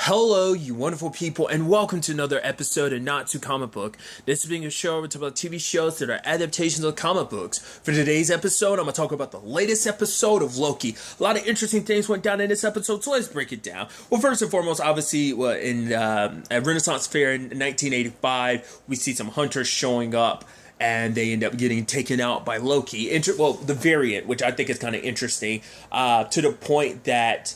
Hello, you wonderful people, and welcome to another episode of Not Too Comic Book. This is being a show where we talk about TV shows that are adaptations of comic books. For today's episode, I'm going to talk about the latest episode of Loki. A lot of interesting things went down in this episode, so let's break it down. Well, first and foremost, obviously, at Renaissance Fair in 1985, we see some hunters showing up, and they end up getting taken out by Loki. The variant, which I think is kind of interesting, to the point that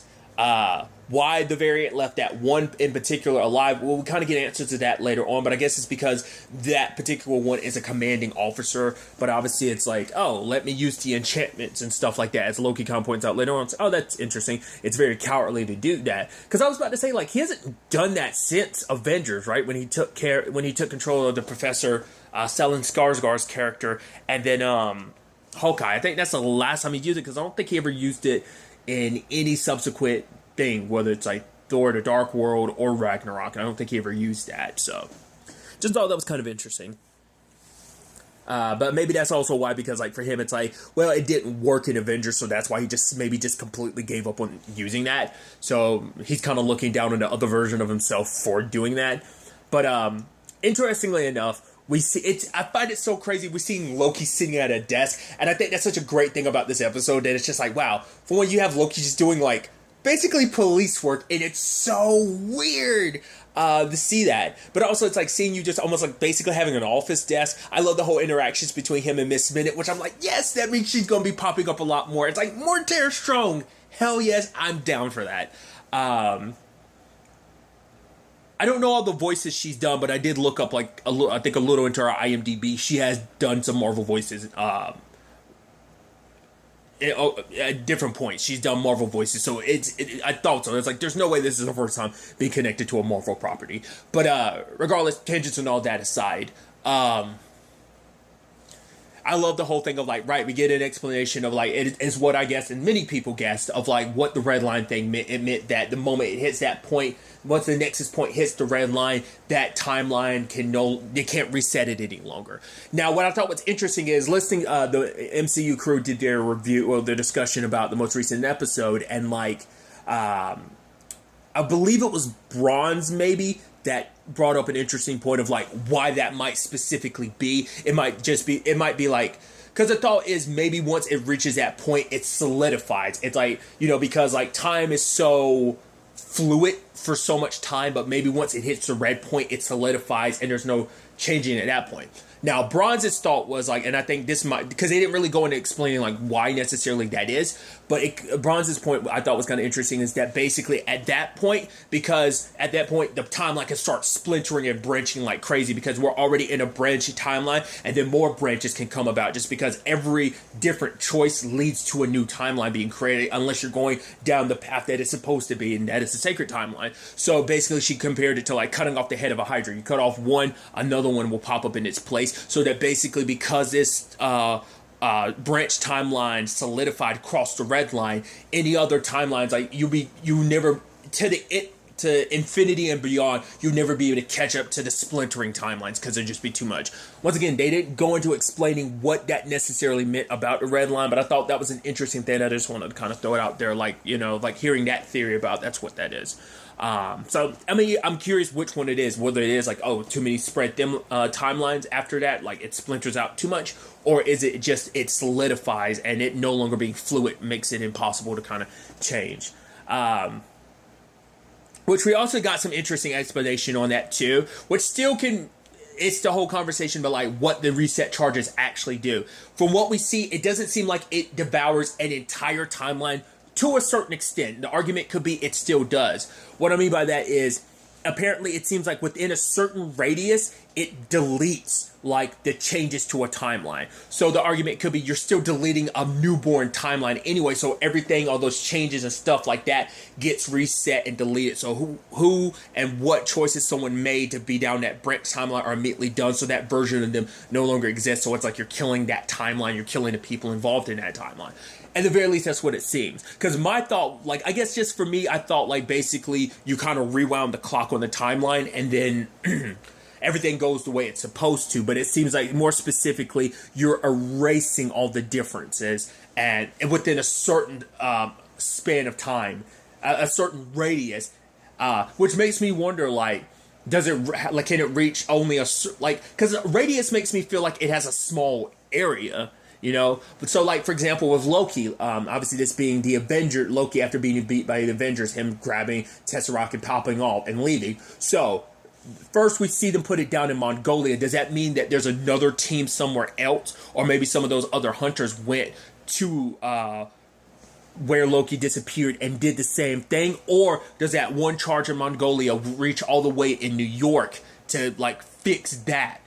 why the variant left that one in particular alive, well, we kind of get answers to that later on, but I guess it's because that particular one is a commanding officer, but obviously it's like, oh, let me use the enchantments and stuff like that, as Loki kind of points out later on. So, oh, that's interesting. It's very cowardly to do that, because I was about to say, like, he hasn't done that since Avengers, right, when he took control of the Professor, Stellan Skarsgård's character, and then Hawkeye. I think that's the last time he used it, because I don't think he ever used it in any subsequent thing, whether it's like Thor: The Dark World or Ragnarok. I don't think he ever used that, so just thought that was kind of interesting. But maybe that's also why, because like for him it's like, well, it didn't work in Avengers, so that's why he just completely gave up on using that. So he's kind of looking down on the other version of himself for doing that. But interestingly enough, we see it. I find it so crazy. We're seeing Loki sitting at a desk, and I think that's such a great thing about this episode, that it's just like, wow, for when you have Loki just doing like basically police work, and it's so weird to see that. But also, it's like seeing you just almost like basically having an office desk. I love the whole interactions between him and Miss Minute, which I'm like, yes, that means she's gonna be popping up a lot more. It's like more Tara Strong. Hell yes, I'm down for that. I don't know all the voices she's done, but I did look up like I think a little into her IMDb. She has done some Marvel voices. At different points, she's done Marvel voices, so I thought so. It's like there's no way this is the first time being connected to a Marvel property. But regardless, tangents and all that aside, I love the whole thing of like, right, we get an explanation of like, it is what I guess, and many people guessed, of like what the red line thing meant. It meant that the moment it hits that point, once the nexus point hits the red line, that timeline they can't reset it any longer. Now, what I thought was interesting is listening, the MCU crew did their review, or their discussion about the most recent episode, and like, I believe it was Bronze maybe that brought up an interesting point of like why that might specifically be. It might be like, because the thought is maybe once it reaches that point, it solidifies. It's like, because like time is so fluid for so much time, but maybe once it hits the red point, it solidifies and there's no changing at that point. Now, Bronze's thought was like, and I think this might, because they didn't really go into explaining like why necessarily that is, but Bronze's point I thought was kind of interesting is that basically at that point, because at that point the timeline can start splintering and branching like crazy, because we're already in a branching timeline, and then more branches can come about just because every different choice leads to a new timeline being created, unless you're going down the path that it's supposed to be, and that is the sacred timeline. So basically she compared it to like cutting off the head of a hydra. You cut off one, another one will pop up in its place. So that basically, because this branch timeline solidified across the red line, any other timelines, like you never to infinity and beyond, you'd never be able to catch up to the splintering timelines, because it'd just be too much. Once again, they didn't go into explaining what that necessarily meant about the red line, but I thought that was an interesting thing. I just wanted to kind of throw it out there, like, like hearing that theory about that's what that is. So, I mean, I'm curious which one it is, whether it is like, oh, too many spread them timelines after that, like it splinters out too much, or is it just it solidifies and it no longer being fluid makes it impossible to kind of change. Which we also got some interesting explanation on that too, which still it's the whole conversation about like what the reset charges actually do. From what we see, it doesn't seem like it devours an entire timeline. To a certain extent, the argument could be it still does. What I mean by that is, apparently it seems like within a certain radius, it deletes like the changes to a timeline. So the argument could be you're still deleting a newborn timeline anyway, so everything, all those changes and stuff like that gets reset and deleted. So who and what choices someone made to be down that branch timeline are immediately done, so that version of them no longer exists. So it's like you're killing that timeline, you're killing the people involved in that timeline. At the very least, that's what it seems. Because my thought, like, I guess just for me, I thought, like, basically you kind of rewound the clock on the timeline and then everything goes the way it's supposed to. But it seems like, more specifically, you're erasing all the differences and within a certain span of time, a certain radius, which makes me wonder, like, does it, like, can it reach only like, because radius makes me feel like it has a small area, you know? But so, like, for example, with Loki, obviously this being the Avenger, Loki after being beat by the Avengers, him grabbing Tesseract and popping off and leaving. So, first we see them put it down in Mongolia. Does that mean that there's another team somewhere else? Or maybe some of those other hunters went to, where Loki disappeared and did the same thing? Or does that one charge in Mongolia reach all the way in New York to, like, fix that?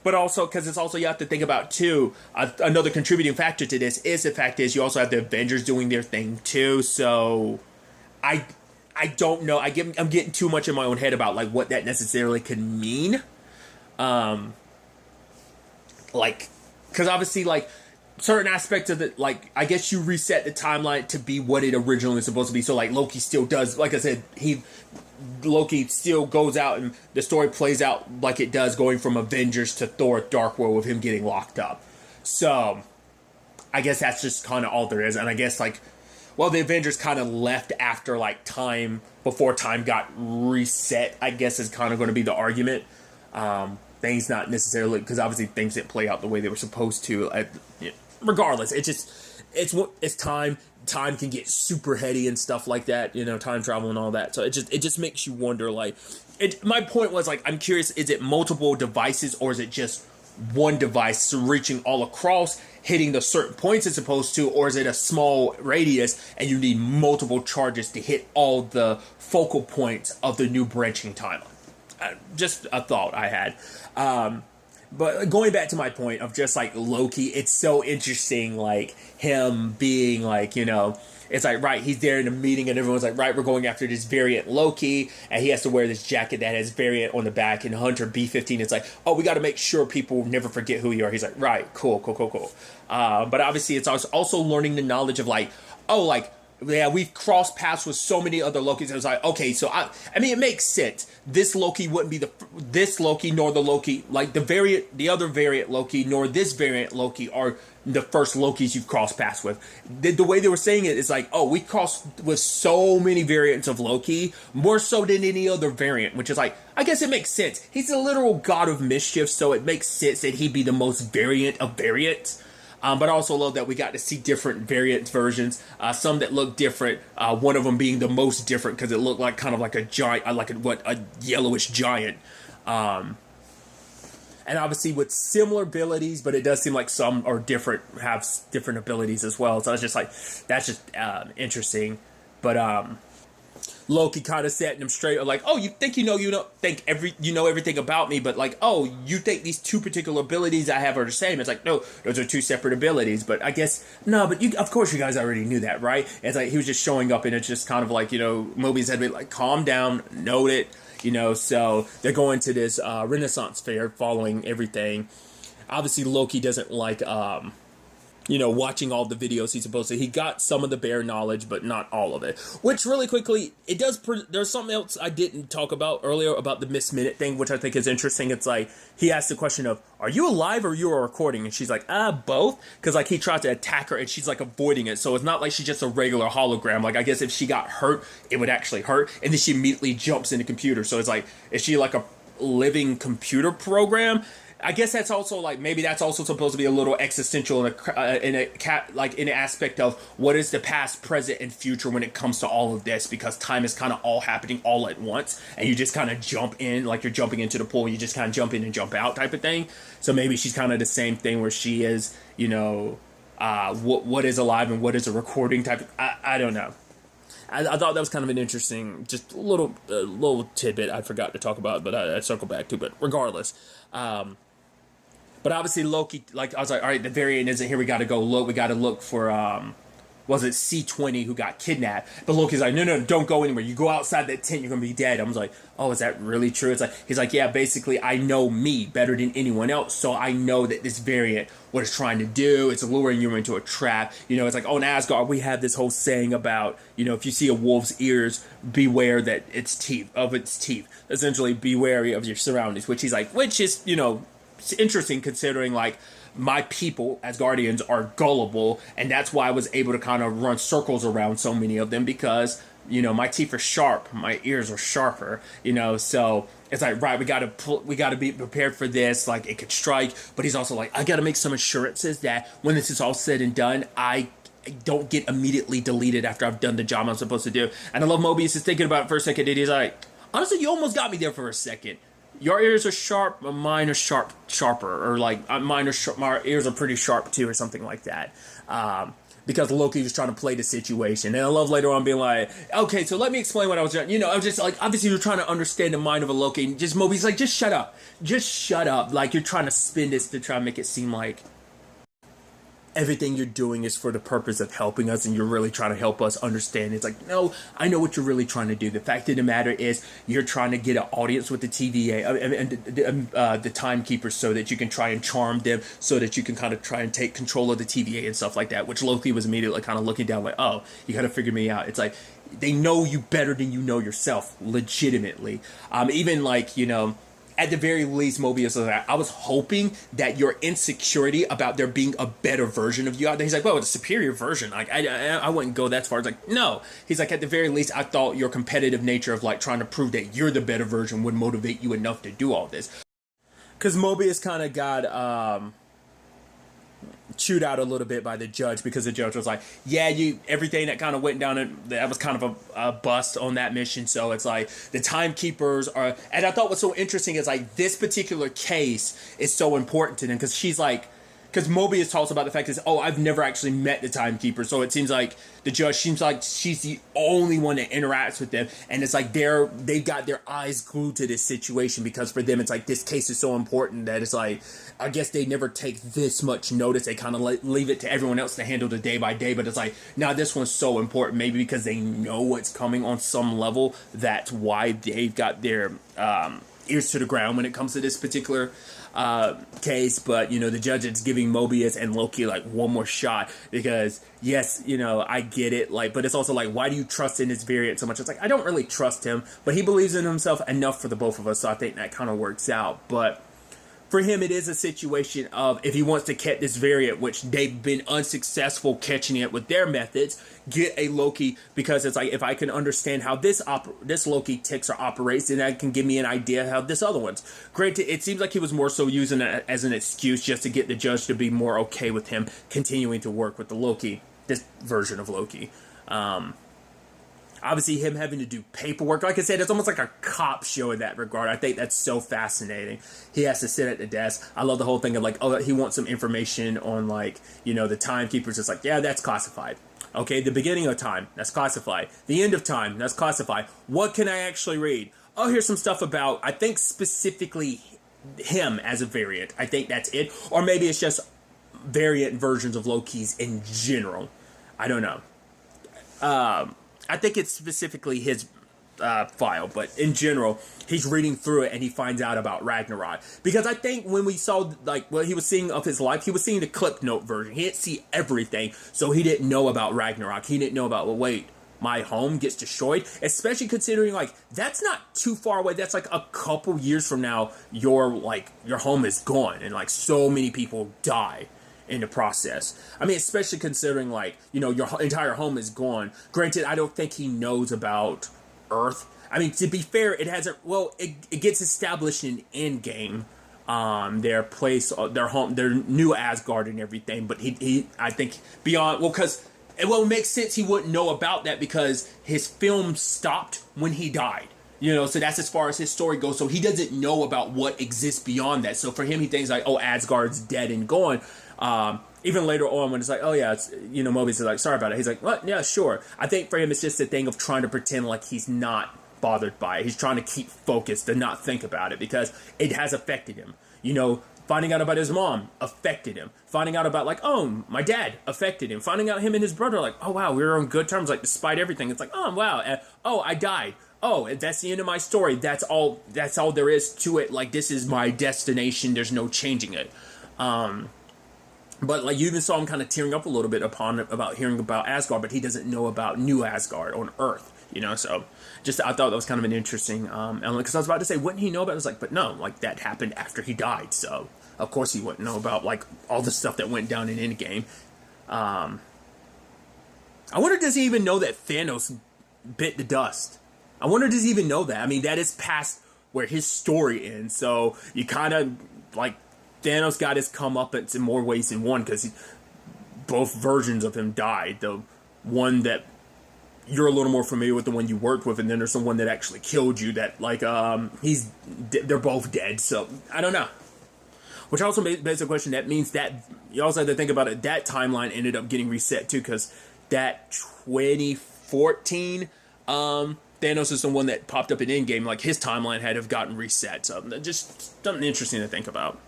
But also, because it's also, you have to think about, too, another contributing factor to this is the fact is you also have the Avengers doing their thing, too. So, I don't know. I'm getting too much in my own head about, like, what that necessarily could mean. Like, because obviously, like, certain aspects of it, like, I guess you reset the timeline to be what it originally was supposed to be. So, like, Loki still does, like I said, Loki still goes out and the story plays out like it does, going from Avengers to Thor Dark World with him getting locked up. So, I guess that's just kind of all there is. And I guess, like, well, the Avengers kind of left after, like, time, before time got reset, I guess is kind of going to be the argument. Things not necessarily, because obviously things didn't play out the way they were supposed to. Regardless, it's time. Time can get super heady and stuff like that, you know, time travel and all that. So it just makes you wonder, like, my point was, like, I'm curious, is it multiple devices or is it just one device reaching all across, hitting the certain points it's supposed to, or is it a small radius and you need multiple charges to hit all the focal points of the new branching timeline? Just a thought I had. But going back to my point of just, like, Loki, it's so interesting, like, him being, like, you know, it's like, right, he's there in a meeting and everyone's like, right, we're going after this variant Loki, and he has to wear this jacket that has variant on the back, and Hunter B-15 is like, oh, we got to make sure people never forget who you are. He's like, right, cool. But obviously it's also learning the knowledge of, like, oh, like, yeah, we've crossed paths with so many other Lokis. It was like, okay, so I mean, it makes sense. This Loki wouldn't be this Loki, nor the Loki, like the other variant Loki, nor this variant Loki are the first Lokis you've crossed paths with. The way they were saying it is like, oh, we crossed with so many variants of Loki, more so than any other variant, which is like, I guess it makes sense. He's a literal god of mischief, so it makes sense that he'd be the most variant of variants. But I also love that we got to see different variant versions, some that look different, one of them being the most different because it looked like kind of like a giant, a yellowish giant. And obviously with similar abilities, but it does seem like some are different, have different abilities as well. So I was just like, that's just interesting. But Loki kind of setting him straight, like, oh, you think you know everything about me, but, like, oh, you think these two particular abilities I have are the same. It's like, no, those are two separate abilities. But I guess, no, but of course you guys already knew that, right? It's like he was just showing up, and it's just kind of like, you know, Mobius had been like, calm down, note it, you know. So they're going to this Renaissance fair, following everything. Obviously Loki doesn't like you know, watching all the videos he's supposed to. He got some of the bare knowledge, but not all of it. Which, really quickly, it does... There's something else I didn't talk about earlier about the Miss Minute thing, which I think is interesting. It's like, he asked the question of, are you alive or you are recording? And she's like, both. Because, like, he tried to attack her, and she's, like, avoiding it. So it's not like she's just a regular hologram. Like, I guess if she got hurt, it would actually hurt. And then she immediately jumps in the computer. So it's like, is she, like, a living computer program? I guess that's also, like, maybe that's also supposed to be a little existential in an aspect of what is the past, present, and future when it comes to all of this, because time is kind of all happening all at once, and you just kind of jump in, like you're jumping into the pool, you just kind of jump in and jump out type of thing. So maybe she's kind of the same thing where she is, you know, what is alive and what is a recording type of, I don't know. I thought that was kind of an interesting, just a little tidbit I forgot to talk about, but I circle back to. But regardless, but obviously Loki, like, I was like, all right, the variant isn't here. We got to go look. We got to look for, was it C-20 who got kidnapped? But Loki's like, no, don't go anywhere. You go outside that tent, you're going to be dead. I was like, oh, is that really true? It's like, he's like, yeah, basically, I know me better than anyone else. So I know that this variant, what it's trying to do, it's luring you into a trap. You know, it's like, oh, in Asgard, we have this whole saying about, you know, if you see a wolf's ears, beware that its teeth. Essentially, be wary of your surroundings, which is, you know, it's interesting considering, like, my people as Guardians are gullible, and that's why I was able to kind of run circles around so many of them, because my teeth are sharp, my ears are sharper, so it's like, right, we gotta be prepared for this, like it could strike, but he's also like, I gotta make some assurances that when this is all said and done, I don't get immediately deleted after I've done the job I'm supposed to do. And I love Mobius is thinking about it for a second, and he's like, honestly, you almost got me there for a second. Your ears are sharp, mine are sharper, or like my ears are pretty sharp too, or something like that. Because Loki was trying to play the situation. And I love later on being like, okay, so let me explain what I was doing. I was just like, obviously you're trying to understand the mind of a Loki. And just Mobius like, just shut up. Just shut up. Like, you're trying to spin this to try and make it seem like everything you're doing is for the purpose of helping us, and you're really trying to help us understand. It's like, no, I know what you're really trying to do. The fact of the matter is, you're trying to get an audience with the TVA and the timekeepers, so that you can try and charm them, so that you can kind of try and take control of the TVA and stuff like that. Which Loki was immediately kind of looking down like, oh, you got to figure me out. It's like, they know you better than you know yourself, legitimately. Even like, at the very least, Mobius was like, I was hoping that your insecurity about there being a better version of you out there. He's like, well, it's a superior version. Like, I wouldn't go that far. It's like, no. He's like, at the very least, I thought your competitive nature of like trying to prove that you're the better version would motivate you enough to do all this. Because Mobius kind of got chewed out a little bit by the judge, because the judge was like, yeah, everything that kind of went down, and that was kind of a bust on that mission. So it's like the timekeepers are, and I thought what's so interesting is like this particular case is so important to them, because she's like, because Mobius talks about the fact is, oh, I've never actually met the timekeeper, so it seems like the judge seems like she's the only one that interacts with them, and it's like they've got their eyes glued to this situation, because for them it's like this case is so important that it's like, I guess they never take this much notice. They kind of leave it to everyone else to handle the day by day, but it's like, now this one's so important, maybe because they know what's coming on some level. That's why they've got their ears to the ground when it comes to this particular case. But the judge is giving Mobius and Loki like one more shot, because yes, I get it, like, but it's also like, why do you trust in this variant so much? It's like, I don't really trust him, but he believes in himself enough for the both of us, so I think that kind of works out. But for him, it is a situation of, if he wants to catch this variant, which they've been unsuccessful catching it with their methods, get a Loki, because it's like, if I can understand how this Loki ticks or operates, then that can give me an idea how this other one's. Granted, it seems like he was more so using it as an excuse just to get the judge to be more okay with him continuing to work with the Loki, this version of Loki. Obviously, him having to do paperwork, like I said, it's almost like a cop show in that regard. I think that's so fascinating. He has to sit at the desk. I love the whole thing of like, oh, he wants some information on like, the timekeepers. It's like, yeah, that's classified. Okay, the beginning of time, that's classified. The end of time, that's classified. What can I actually read? Oh, here's some stuff about, I think specifically him as a variant. I think that's it. Or maybe it's just variant versions of Loki's in general. I don't know. I think it's specifically his file, but in general, he's reading through it and he finds out about Ragnarok. Because I think when we saw, like, what he was seeing of his life, he was seeing the clip note version. He didn't see everything, so he didn't know about Ragnarok. He didn't know about, well, wait, my home gets destroyed? Especially considering, like, that's not too far away. That's, like, a couple years from now, your home is gone, and, like, so many people die in the process. I mean, especially considering, like, your entire home is gone. Granted, I don't think he knows about Earth. I mean, to be fair, it hasn't, well, it gets established in Endgame, their place, their home, their new Asgard and everything, but he I think beyond, well, because it won't make sense he wouldn't know about that, because his film stopped when he died. So that's as far as his story goes. So he doesn't know about what exists beyond that. So for him, he thinks like, oh, Asgard's dead and gone. Even later on when it's like, oh yeah, it's, Mobius is like, sorry about it. He's like, what? Yeah, sure. I think for him, it's just a thing of trying to pretend like he's not bothered by it. He's trying to keep focused and not think about it, because it has affected him. Finding out about his mom affected him. Finding out about, like, oh, my dad affected him. Finding out him and his brother, like, oh wow, we were on good terms, like, despite everything. It's like, oh wow, oh, I died. Oh, that's the end of my story. That's all there is to it. Like, this is my destination. There's no changing it. But, like, you even saw him kind of tearing up a little bit about hearing about Asgard, but he doesn't know about New Asgard on Earth, so I thought that was kind of an interesting element, because I was about to say, wouldn't he know about it? I was like, but no, like, that happened after he died, so of course he wouldn't know about, like, all the stuff that went down in Endgame. I wonder, does he even know that Thanos bit the dust. I wonder, does he even know that? I mean, that is past where his story ends. So you kind of like Thanos got his comeuppance in more ways than one, because both versions of him died. The one that you're a little more familiar with, the one you worked with, and then there's the one that actually killed you. That like they're both dead. So I don't know. Which also begs the question. That means that you also have to think about it. That timeline ended up getting reset too, because that 2014 Thanos is the one that popped up in Endgame. Like his timeline had have gotten reset. So just something interesting to think about.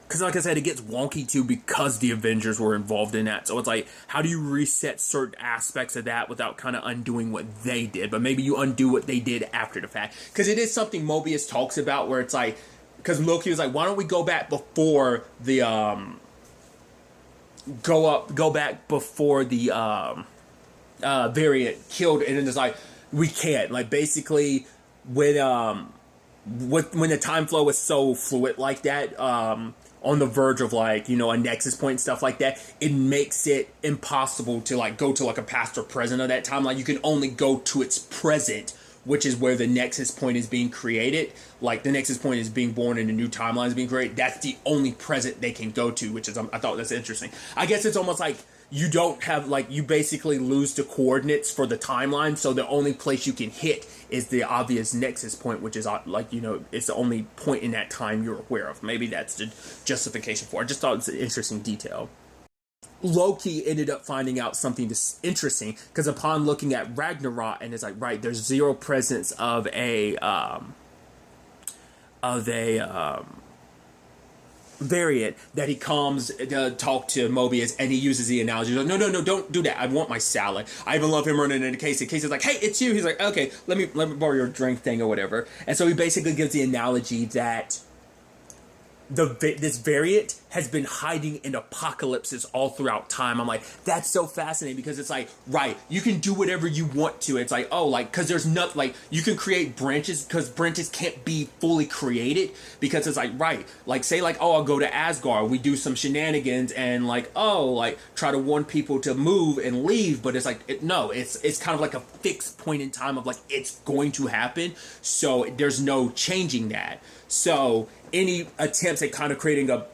Because like I said, it gets wonky too because the Avengers were involved in that. So it's like, how do you reset certain aspects of that without kind of undoing what they did? But maybe you undo what they did after the fact. Because it is something Mobius talks about, where it's like, because Loki was like, why don't we go back before the go back before the variant killed, and then it's like, we can't. Like basically when the time flow was so fluid like that, on the verge of like, you know, a nexus point and stuff like that, it makes it impossible to like go to like a past or present of that timeline. You can only go to its present, which is where the nexus point is being created. Like the nexus point is being born and a new timeline is being created. That's the only present they can go to, which is, I thought that's interesting. I guess it's almost like you don't have, like, you basically lose the coordinates for the timeline, so the only place you can hit is the obvious nexus point, which is like, you know, it's the only point in that time you're aware of. Maybe that's the justification for it. I just thought it was an interesting detail. Loki ended up finding out something interesting, because upon looking at Ragnarok, and it's like, right, there's zero presence of a variant, that he comes to talk to Mobius, and he uses the analogy. He's like, no, don't do that. I want my salad. I even love him running into Casey. Casey's like, hey, it's you. He's like, okay, let me borrow your drink thing or whatever. And so he basically gives the analogy that this variant has been hiding in apocalypses all throughout time. I'm like, that's so fascinating, because it's like, right, you can do whatever you want to. It's like, oh, like, because there's not, like, you can create branches, because branches can't be fully created, because it's like, right, like, say, like, oh, I'll go to Asgard, we do some shenanigans, and like, oh, like, try to warn people to move and leave, but it's like, no, it's kind of like a fixed point in time of like, it's going to happen, so there's no changing that. So any attempts at kind of creating a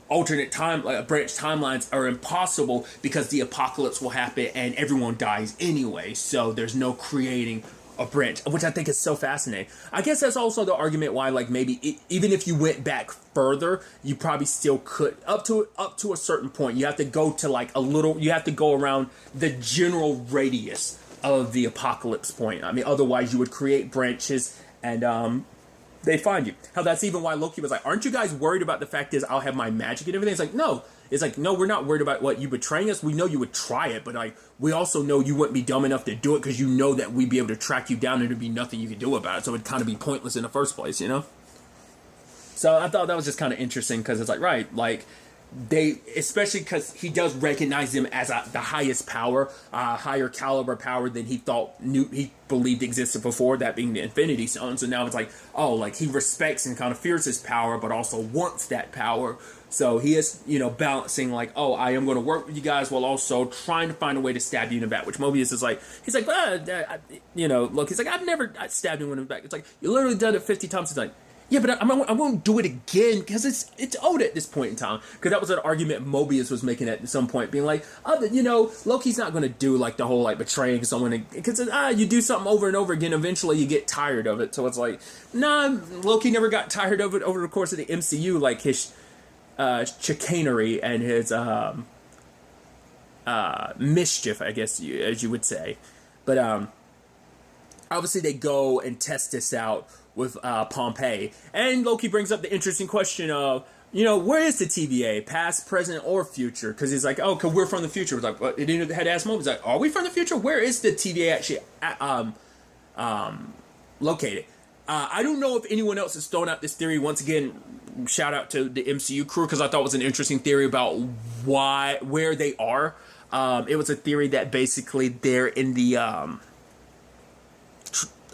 alternate time, like branch timelines, are impossible, because the apocalypse will happen and everyone dies anyway. So there's no creating a branch, which I think is so fascinating. I guess that's also the argument why, like, maybe even if you went back further, you probably still could up to a certain point. You have to go to like a little. You have to go around the general radius of the apocalypse point. I mean, otherwise you would create branches and they find you. How that's even why Loki was like, aren't you guys worried about the fact is I'll have my magic and everything? It's like, no. It's like, no, we're not worried about what you betraying us. We know you would try it, but like, we also know you wouldn't be dumb enough to do it, because you know that we'd be able to track you down and there'd be nothing you could do about it. So it'd kind of be pointless in the first place, you know? So I thought that was just kind of interesting, because it's like, right, like, they, especially because he does recognize him as the highest power, higher caliber power than he believed existed before, that being the Infinity Stone. So now it's like, oh, like, he respects and kind of fears his power, but also wants that power. So he is, you know, balancing like, oh, I am going to work with you guys while also trying to find a way to stab you in the back, which Mobius is like, he's like, you know, look, he's like, I've never stabbed anyone in the back. It's like, you literally done it 50 times. It's like, yeah, but I won't do it again, because it's owed at this point in time. Because that was an argument Mobius was making at some point, being like, oh, you know, Loki's not going to do like the whole like betraying someone, because you do something over and over again, eventually you get tired of it. So it's like, nah, Loki never got tired of it over the course of the MCU, like his chicanery and his mischief, I guess, as you would say. But obviously they go and test this out with Pompeii, and Loki brings up the interesting question of, you know, where is the TVA, past, present, or future? Because he's like, oh, because we're from the future. It's like, well, it didn't had to ask Mobius, he's like, are we from the future? Where is the TVA actually located? I don't know if anyone else has thrown out this theory. Once again, shout out to the MCU crew, because I thought it was an interesting theory about where they are. It was a theory that basically they're in the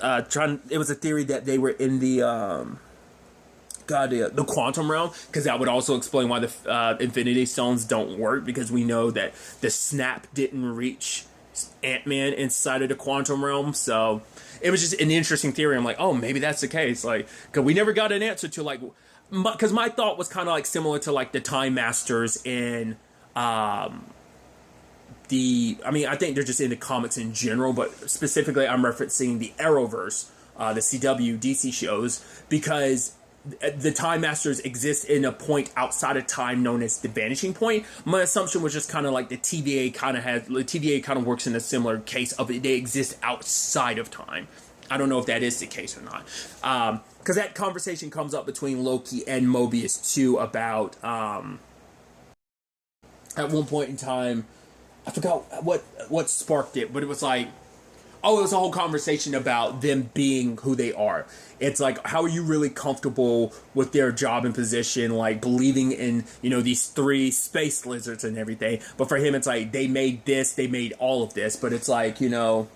it was a theory that they were in the the quantum realm, because that would also explain why the Infinity Stones don't work, because we know that the snap didn't reach Ant-Man inside of the quantum realm. So it was just an interesting theory. I'm like, oh, maybe that's the case. Like, because we never got an answer to like, because my thought was kind of like similar to like the Time Masters in I mean, I think they're just into comics in general, but specifically I'm referencing the Arrowverse, the CW DC shows, because the Time Masters exist in a point outside of time known as the Vanishing Point. My assumption was just kind of like the TVA kind of works in a similar case of it. They exist outside of time. I don't know if that is the case or not. Because that conversation comes up between Loki and Mobius too about, at one point in time, I forgot what sparked it, but it was like, oh, it was a whole conversation about them being who they are. It's like, how are you really comfortable with their job and position, like believing in, you know, these 3 space lizards and everything. But for him, it's like, they made this, they made all of this. But it's like, you know,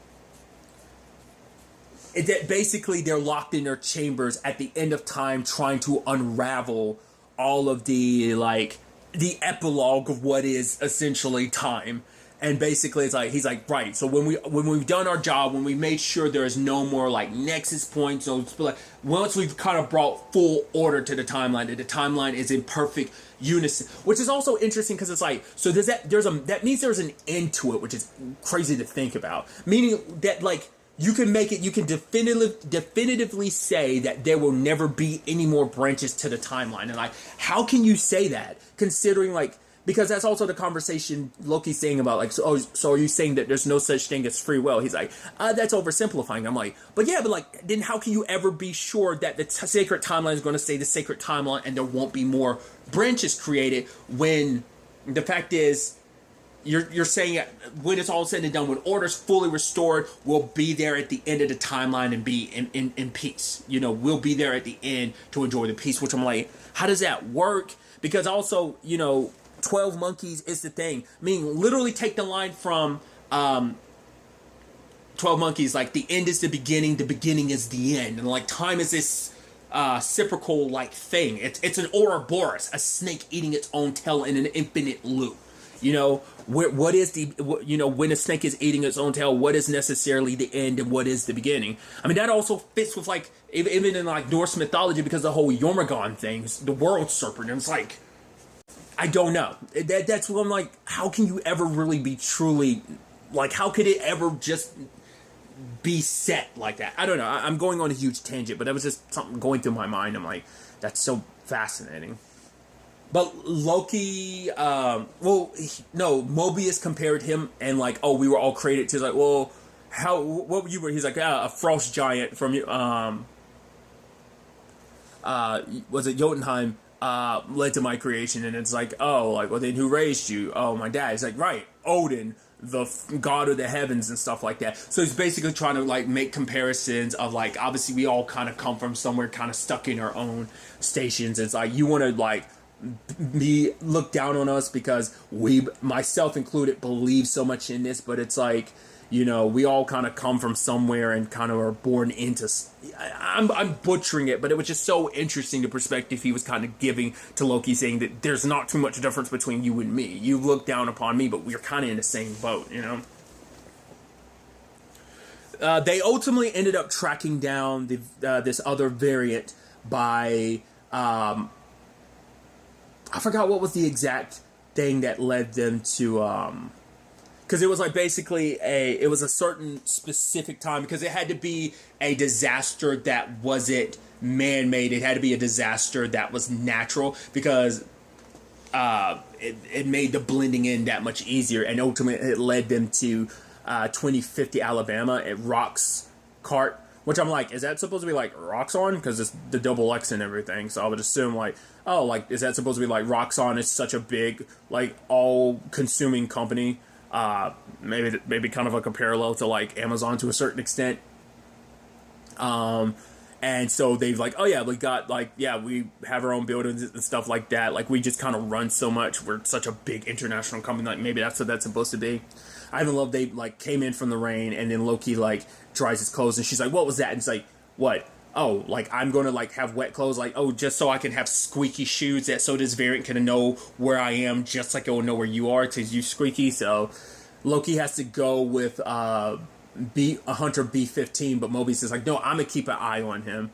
basically they're locked in their chambers at the end of time trying to unravel all of the, like, the epilogue of what is essentially time. And basically, it's like, he's like, right. So when we've done our job, when we made sure there is no more like nexus points, so like, once we've kind of brought full order to the timeline, that the timeline is in perfect unison, which is also interesting because it's like, so that means there's an end to it, which is crazy to think about. Meaning that like you can definitively say that there will never be any more branches to the timeline, and like, how can you say that considering like. Because that's also the conversation Loki's saying about, like, so are you saying that there's no such thing as free will? He's like, that's oversimplifying. I'm like, but like, then how can you ever be sure that the sacred timeline is going to stay the sacred timeline and there won't be more branches created when the fact is, you're saying when it's all said and done, when order's fully restored, we'll be there at the end of the timeline and be in peace. You know, we'll be there at the end to enjoy the peace, which I'm like, how does that work? Because also, you know, 12 Monkeys is the thing. I mean, literally take the line from 12 Monkeys, like, the end is the beginning is the end. And, like, time is this reciprocal, like, thing. It's an Ouroboros, a snake eating its own tail in an infinite loop. You know, what is you know, when a snake is eating its own tail, what is necessarily the end and what is the beginning? I mean, that also fits with, like, even in, like, Norse mythology, because the whole Jormungand thing, the world serpent, and it's like, I don't know. That's what I'm like, how can you ever really be truly, like, how could it ever just be set like that? I don't know. I'm going on a huge tangent, but that was just something going through my mind. I'm like, that's so fascinating. But Loki, Mobius compared him and like, oh, we were all created to, like, well, what were you? He's like, a frost giant from, was it Jotunheim? Led to my creation, and it's like, oh, like, well, then who raised you? Oh, my dad. He's like, right, Odin, the god of the heavens and stuff like that. So he's basically trying to like make comparisons of like, obviously we all kind of come from somewhere, kind of stuck in our own stations. It's like, you want to like be look down on us because we, myself included, believe so much in this, but it's like, you know, we all kind of come from somewhere and kind of are born into. I'm butchering it, but it was just so interesting the perspective he was kind of giving to Loki, saying that there's not too much difference between you and me. You look down upon me, but we're kind of in the same boat, you know. They ultimately ended up tracking down this other variant by I forgot what was the exact thing that led them to. Because it was like basically it was a certain specific time, because it had to be a disaster that wasn't man-made. It had to be a disaster that was natural, because it made the blending in that much easier, and ultimately it led them to 2050 Alabama at Rock's cart, which I'm like, is that supposed to be like Roxxon? Because it's the double X and everything, so I would assume like, oh, like, is that supposed to be like Roxxon is such a big, like, all-consuming company? Maybe kind of like a parallel to like Amazon to a certain extent. And so they've like, oh yeah, we got like, yeah, we have our own buildings and stuff like that. Like, we just kind of run so much. We're such a big international company. Like, maybe that's what that's supposed to be. I even love they like came in from the rain, and then Loki like dries his clothes, and she's like, what was that? And it's like, what? Oh, like, I'm going to, like, have wet clothes, like, oh, just so I can have squeaky shoes, that so this variant can know where I am, just like it will know where you are, to use squeaky. So Loki has to go with a Hunter B-15, but Mobius is like, no, I'm gonna keep an eye on him.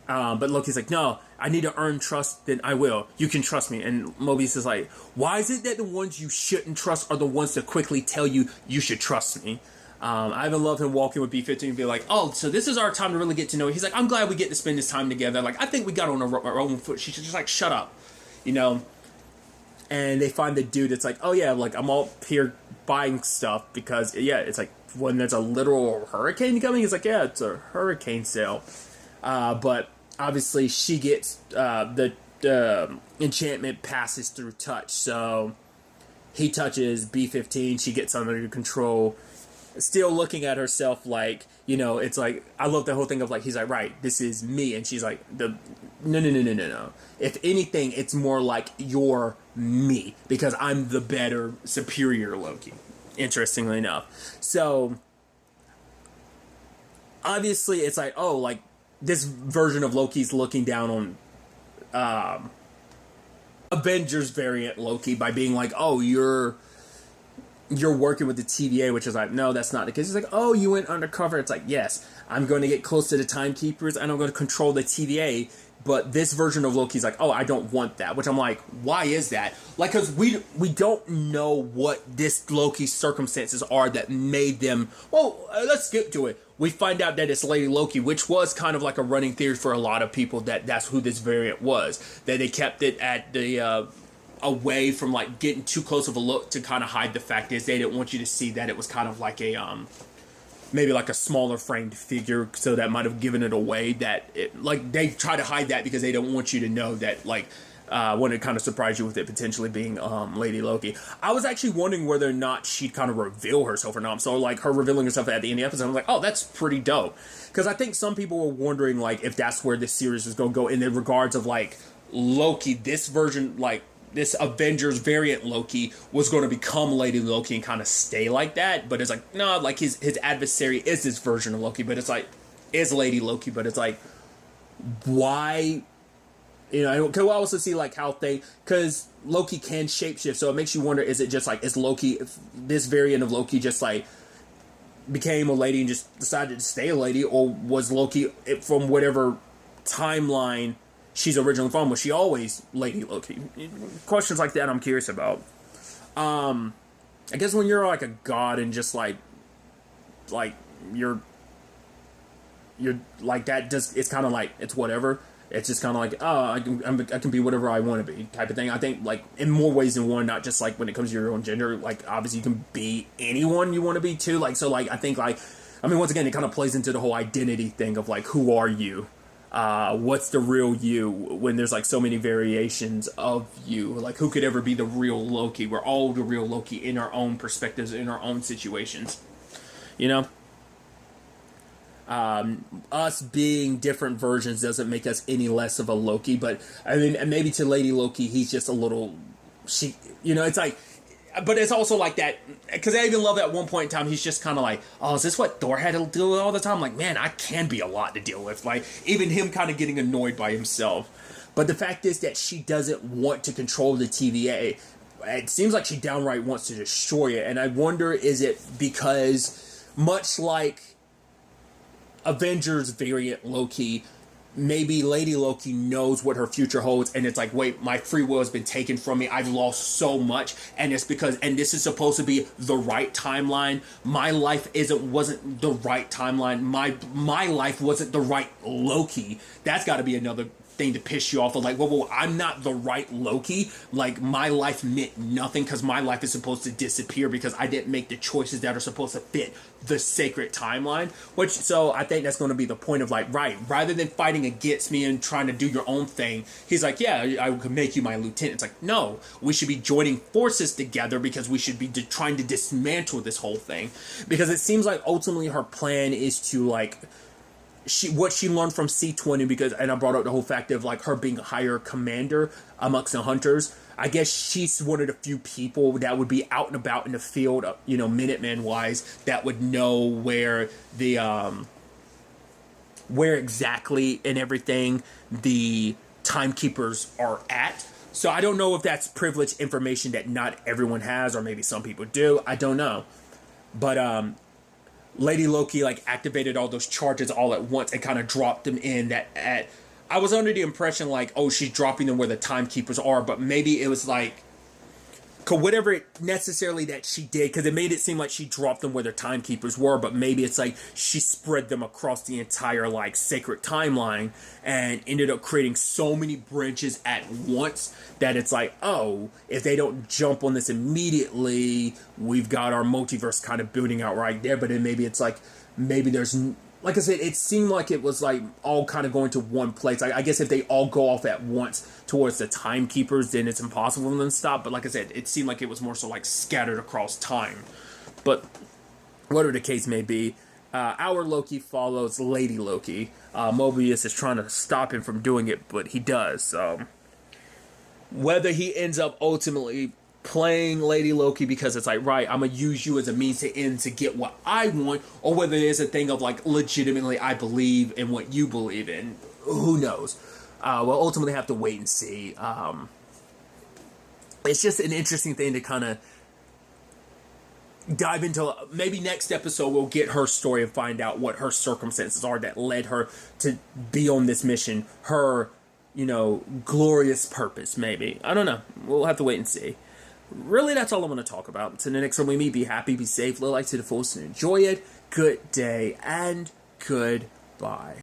But Loki's like, no, I need to earn trust, then I will. You can trust me. And Mobius is like, why is it that the ones you shouldn't trust are the ones that quickly tell you you should trust me? I even love him walking with B-15 and be like, oh, so this is our time to really get to know you. He's like, I'm glad we get to spend this time together. Like, I think we got on our own foot. She's just like, shut up, you know? And they find the dude. It's like, oh, yeah, like, I'm all here buying stuff because, yeah, it's like when there's a literal hurricane coming, it's like, yeah, it's a hurricane sale. But obviously she gets the enchantment passes through touch. So he touches B-15. She gets under control. Still looking at herself like, you know, it's like, I love the whole thing of like, he's like, right, this is me. And she's like, no. If anything, it's more like you're me because I'm the better, superior Loki, interestingly enough. So obviously it's like, oh, like this version of Loki's looking down on Avengers variant Loki by being like, oh, you're working with the TVA, which is like, no, that's not the case. It's like, oh, you went undercover. It's like, yes, I'm going to get close to the timekeepers and I'm going to control the TVA. But this version of Loki's like, oh, I don't want that. Which I'm like, why is that? Like, because we don't know what this Loki's circumstances are that made them. Well, let's skip to it. We find out that it's Lady Loki, which was kind of like a running theory for a lot of people that that's who this variant was. That they kept it at the away from like getting too close of a look to kind of hide the fact is they didn't want you to see that it was kind of like a maybe like a smaller framed figure, so that might have given it away. That it, like they try to hide that because they don't want you to know that, like want to kind of surprise you with it potentially being Lady Loki. I was actually wondering whether or not she'd kind of reveal herself or not. So like her revealing herself at the end of the episode, I'm like, oh, that's pretty dope. Because I think some people were wondering like if that's where this series was going to go in the regards of like Loki, this version, like this Avengers variant Loki was going to become Lady Loki and kind of stay like that. But it's like, no, like his adversary is this version of Loki, but it's like, is Lady Loki, but it's like, why? You know, because we also see like how because Loki can shapeshift, so it makes you wonder, is it just like, is Loki, this variant of Loki just like became a lady and just decided to stay a lady, or was Loki from whatever timeline she's originally from, was she always Lady Loki? Questions like that I'm curious about. I guess when you're like a god and just like you're like that, just it's kind of like it's whatever. It's just kind of like, oh, I can be whatever I want to be type of thing. I think like in more ways than one, not just like when it comes to your own gender. Like obviously you can be anyone you want to be too. Like so like I think like I mean once again it kind of plays into the whole identity thing of like who are you. What's the real you when there's like so many variations of you? Like who could ever be the real Loki? We're all the real Loki in our own perspectives, in our own situations, you know? Us being different versions doesn't make us any less of a Loki, but I mean, and maybe to Lady Loki, he's just a little, you know, it's like, but it's also like that, because I even love at one point in time, he's just kind of like, oh, is this what Thor had to deal with all the time? Like, man, I can be a lot to deal with. Like, even him kind of getting annoyed by himself. But the fact is that she doesn't want to control the TVA. It seems like she downright wants to destroy it. And I wonder, is it because, much like Avengers variant Loki, maybe Lady Loki knows what her future holds, and it's like, wait, my free will has been taken from me. I've lost so much, and it's because, and this is supposed to be the right timeline. My life wasn't the right timeline. My life wasn't the right Loki. That's got to be another thing to piss you off of like, well, I'm not the right Loki. Like, my life meant nothing because my life is supposed to disappear because I didn't make the choices that are supposed to fit the sacred timeline. Which, so I think that's going to be the point of like, right, rather than fighting against me and trying to do your own thing, he's like, yeah, I could make you my lieutenant. It's like, no, we should be joining forces together because we should be trying to dismantle this whole thing. Because it seems like ultimately her plan is to like, what she learned from C20, because, and I brought up the whole fact of like her being a higher commander amongst the hunters. I guess she's one of the few people that would be out and about in the field, you know, Minuteman wise, that would know where the where exactly and everything the timekeepers are at. So I don't know if that's privileged information that not everyone has, or maybe some people do. I don't know. But Lady Loki like activated all those charges all at once and kind of dropped them in that at I was under the impression like, oh, she's dropping them where the timekeepers are, but maybe it was like whatever it necessarily that she did, because it made it seem like she dropped them where the timekeepers were, but maybe it's like she spread them across the entire like sacred timeline and ended up creating so many branches at once that it's like, oh, if they don't jump on this immediately, we've got our multiverse kind of building out right there. But then maybe it's like, maybe there's, like I said, it seemed like it was like all kind of going to one place. I guess if they all go off at once towards the timekeepers, then it's impossible for them to stop. But like I said, it seemed like it was more so like scattered across time. But whatever the case may be, our Loki follows Lady Loki. Mobius is trying to stop him from doing it, but he does. Whether he ends up ultimately playing Lady Loki because it's like, right, I'm gonna use you as a means to end to get what I want, or whether there's a thing of like, legitimately I believe in what you believe in, who knows. We'll ultimately have to wait and see. It's just an interesting thing to kind of dive into. Maybe next episode we'll get her story and find out what her circumstances are that led her to be on this mission, her, glorious purpose, maybe. I don't know. We'll have to wait and see. Really, that's all I want to talk about. Until the next time we meet, be happy, be safe, live life to the fullest, and enjoy it. Good day, and goodbye.